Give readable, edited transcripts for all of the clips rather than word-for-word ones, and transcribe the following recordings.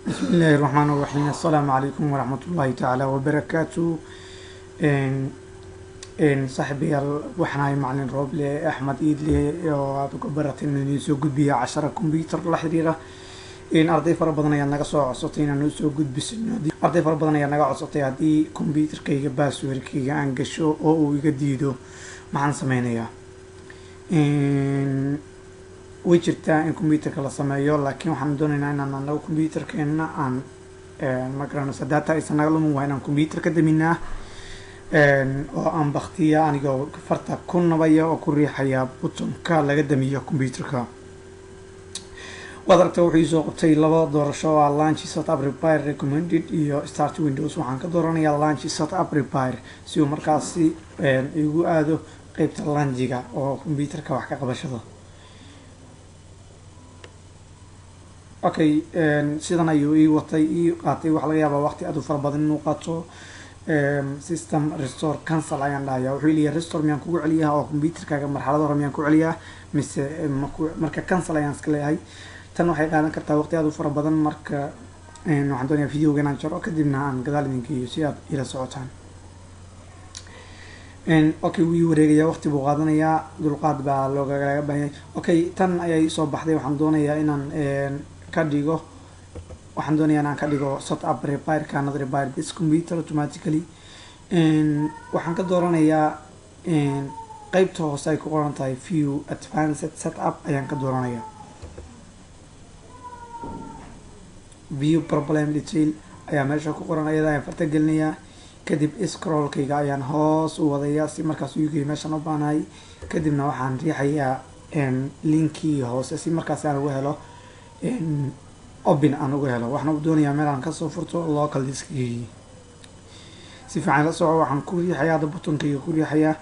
بسم الله الرحمن الرحيم. السلام عليكم ورحمة الله تعالى وبركاته. صاحبي وحنا معلن روبلي أحمد إيدلي وكبرت إنه يسوق بيا 10 كمبيوتر الحريرة. أرضي فربنا يا نجا صاع صوتين إنه يسوق بس أرضي فربنا يا نجا صوتي هذه كمبيوتر كي باسورد كي عنقشوا أو يجديدوا مع سمينيا. way jirtaa in computerka la sameeyo laakiin waxaan doonaynaa inaan anagu computerkeena aan ma garanaysa data aysan naga lumin waa inaan computerka daminaa oo aan baktiya anigoo farta ku nabaya oo ku riixaya buttonka laga damiyo computerka. waad aragtay wuxuu soo qabtay laba doorasho oo launch setup repair recommended iyo start windows. waxaan ka dooranayaa launch setup repair si uu markaasi igu aado qaybta launchiga oo computerka wax ka qabashada. okay sidan ayuu ii watay ii qaatay waxa laga yaabaa waqti aad u fara badan inuu qaato. system restore cancel ayaan dhahayaa. wuxuu leeyahay restore miyaan kugu celiyaa oo computerkaaga marxalad hore miyaan ku celiyaa mise marka cancel ayaan iska leeyahay. tan waxay qaadan kartaa waqti aad u fara badan marka waxaan doonayaa videoga inaan jaro kadibna aan gadaal idinka iyo si aad ila socotaan. okay wuu wareegayaa waqti buu qaadanayaa dulqaad baa loogaga baahan yahay. okay tan ayay soo baxday. waxaan doonayaa inaan ka dhigo set up repair cannot repair this computer automatically. waxaan ka dooranayaa qaybta hoose ay ku qoran tahay view advanced setup ayaan ka dooranayaa. view problem detail ayaa meesha ku qoran ayada ayaan farta gelinayaa. kadib scrollkayga ayaan hoos u wadayaa si markaas uu yahay meeshan u baanahay. kadibna waxaan riixayaa linkii hoose si markaas aan uga helo open aan uga helo. waxaan u doonayaa meel aan kasoo furto local diskigii si fiican la soco. waxaan ku riixayaa hadda buttonkayga ku riixayaa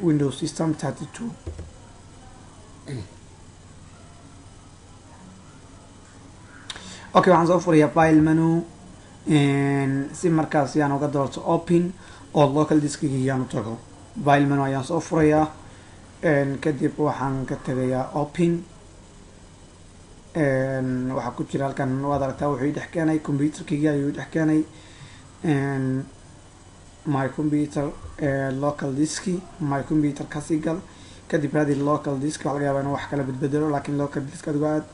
Windows System 32. okay waxaan soo furayaa file menu si markaas aan uga doorto open oo local diskigii aan u tago. file menu ayaan soo furayaa kadib waxaan ka tagayaa open. waxaa ku jira halkan waad aragtaa wuxuu dhex keenay computerkayga ayuu dhex keenay my computer local disk my computer kasii gal kadib raadi local disk. waxa laga yaabaa inuu wax kala bedbedelo laakiin local disk adigu aad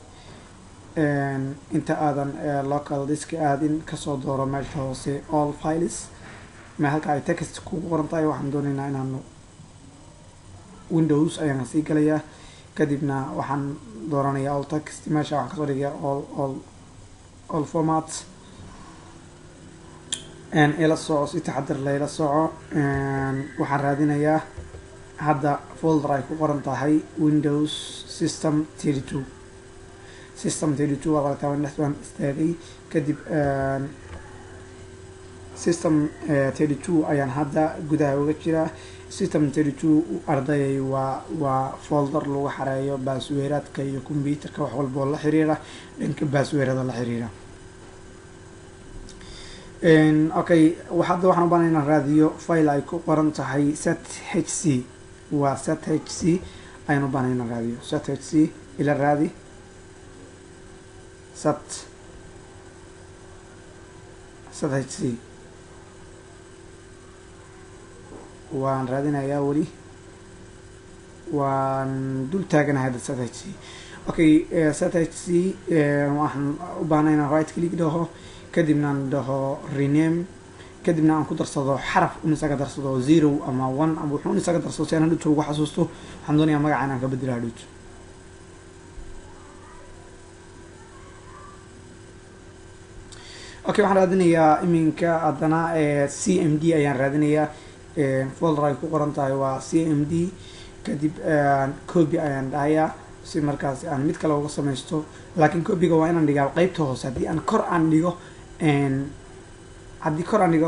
inta aadan local disk aadin kasoo dooro meesha hoose all files ma halka ay text kugu qoran tahay. waxaan doonaynaa inaan Windows ayaan sii galayaa kadibna waxaan dooranayaa all text meesha waxaan kasoo dhigayaa all formats ila soco si taxadar la ila soco. waxaan raadinayaa hadda folder ay ku qoran tahay Windows System 32 system 32 waa laga taabaa next one istaagay kadib system 32 ayaan hadda gudaha uga jiraa. system 32 ardayay waa folder lagu xareeyo baasweeraadka iyo computerka wax walba oo la xiriira dhanka baasweerada la xiriira. okay hadda waxaan u baahnaa inaan raadiyo file ay ku qoran tahay sethc. waa sethc ayaan u baahnaa inaan raadiyo sethc ila raadi sethc waan raadinayaa weli waan dul taaganahay hadda sethc. okay sethc waxaan u baahnaa inaan right click dhaho kadibna aan dhaho rename kadibna aan ku darsado xaraf un isaga darsado 0 ama 1 ama wuxuu isaga darsado si aan hadhuuto ugu xasuusto. waxaan doonayaa magaca inaan ka bedelo hadhuuto. okay waxaan raadinayaa iminka haddana cmd ayaan raadinayaa. folder ay ku qoran tahay waa cmd kadib copy ayaan dhahayaa si markaas aan mid kale uga samaysto. laakiin copyga waa inaan dhigaa qaybta hoose. haddii aan kor aan dhigo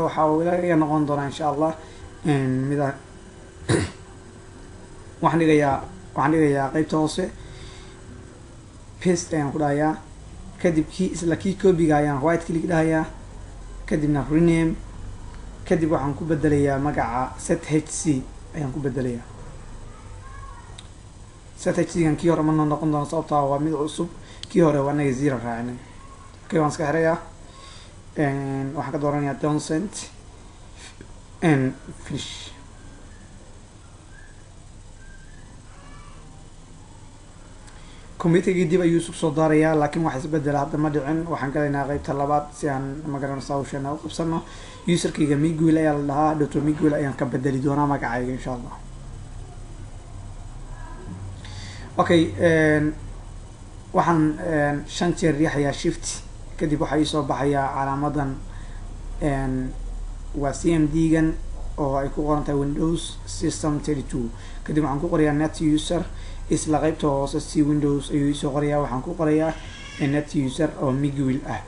waxaa laga noqon doonaa insha allah mida waxaan dhigayaa qaybta hoose paste ayaan ku dhahayaa kadib kii copyga ayaan right click dhahayaa kadibna rename kadib waxaan ku bedelayaa magaca sethc ayaan ku bedelayaa. sethc-gan kii hore ma noqon doono sababtaa waa mid cusub kii hore waa anaga zero raacinay. okay waan iska xirayaa waxaan ka dooranayaa consent and finish. computerkii dib ayuu isu soo daarayaa laakiin wax isbedela hadda ma dhicin. waxaan galaynaa qeybta labaad si aan magaranaysa hawsheena u qabsano. userkayga Miguel ayaa la dhahaa, Dr. Miguel ayaan ka bedeli doonaa magacayga insha allah. okay waxaan 5 jeer riixayaa shift, kadib waxaa iisoo baxayaa calaamadan waa cmd-gan oo ay ku qoran tahay Windows System 32. kadib waxaan ku qorayaa net user, isla qeybta hoose si Windows ayuu iisoo qorayaa. waxaan ku qorayaa net user oo Miguel ah.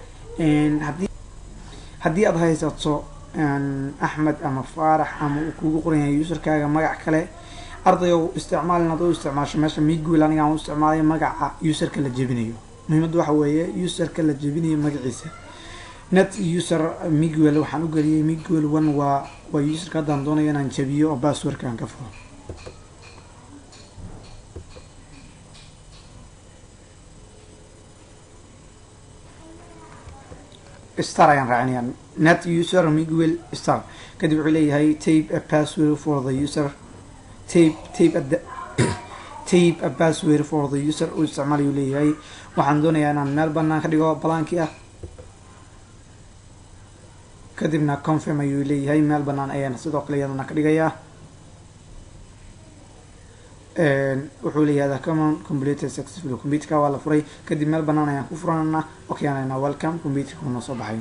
haddii aad haysato Axmed ama Faarax ama uu kugu qoran yahay userkaaga magac kale, ardayow isticmaal inaad u isticmaasho meesha Miguel. aniga aan u isticmaalay magaca userka la jebinayo. muhiimaddu waxa weeye userka la jebinayo magaciisa. net user Miguel waxaan u geliyay Miguel 1 waa userka haddaan doonayo inaan jebiyo oo passwordkaan ka furo. star ayaan raacinayaa net user Miguel star. kadib wuxuu leeyahay type a password for the user, type a password for the user uu isticmaalayu leeyahay. waxaan doonayaa inaan meel banaan ka dhigo balaankii ah, kadibna confirm ayuu leeyahay. meel banaan ayaan sidoo kale iyadana ka dhigayaa. wuxuu leeyahay command completed successfully, computerka waa la furay. kadib meel banaan ayaan ku furanana. okay aanayna welcome, computerka noo soo baxay.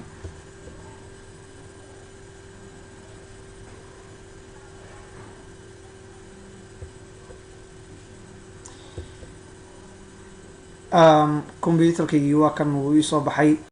computerkaygii waa kan uu ii soo baxay.